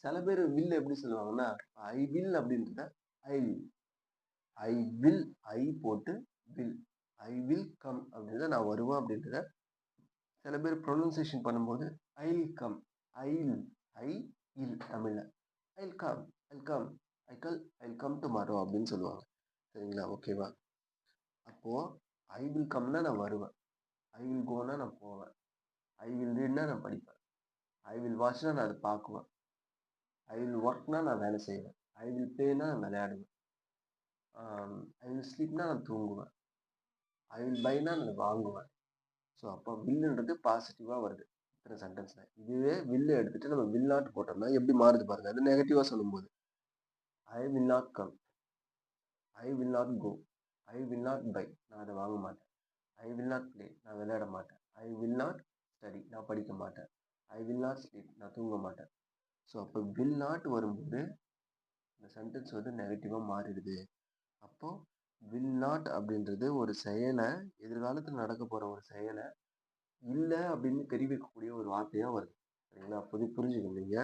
சில பேர் வில் எப்படி சொல்லுவாங்கன்னா, ஐ வில் அப்படின்றத I will. I will I போட்டு வில். ஐ வில் கம் அப்படின்றத நான் வருவேன் அப்படின்றத சில பேர் ப்ரொனன்சியேஷன் பண்ணும்போது ஐல் கம். ஐல் ஐ இல் தமிழ்ல. I'll come I'll come I'll come tomorrow அப்படின்னு சொல்லுவாங்க. சரிங்களா? ஓகேவா? அப்போ ஐ வில் கம்னா நான் வருவேன். ஐ வில் கோனா நான் போவேன். ஐ வில் ரீட்னா நான் படிப்பேன். ஐ வில் வாட்ச்னா நான் அத பார்க்குவேன். ஐ வில் ஒர்க்னா நான் வேலை செய்வேன். ஐ வில் பிளேனா நான் விளையாடுவேன். ஐ வில் ஸ்லீப்னா நான் தூங்குவேன். ஐ வில் பைனா நான் வாங்குவேன். ஸோ அப்போ வில்லுன்றது பாசிட்டிவா வருது. இத்தனை சென்டென்ஸ்ல. இதுவே வில்ல எடுத்துட்டு நம்ம வில் நாட் போட்டோம்னா எப்படி மாறுது பாருங்க. அது நெகட்டிவா சொல்லும்போது. I will not come. I will not go. I will not buy. நான் அத வாங்க மாட்டேன். I will not play. நான் விளையாட மாட்டேன். I will not study. நான் படிக்க மாட்டேன். I will not sleep. நான் தூங்க மாட்டேன். ஸோ அப்போ வில் நாட் வரும்போது இந்த சென்டென்ஸ் வந்து நெகட்டிவா மாறிடுது. அப்போ வில் நாட் அப்படின்றது ஒரு செயலை எதிர்காலத்துல நடக்க போற ஒரு செயலை இல்ல அப்படின்னு தெரிவிக்கக்கூடிய ஒரு வார்த்தையா வருது. சரிங்களா? புரிஞ்சுக்கணும் நீங்க.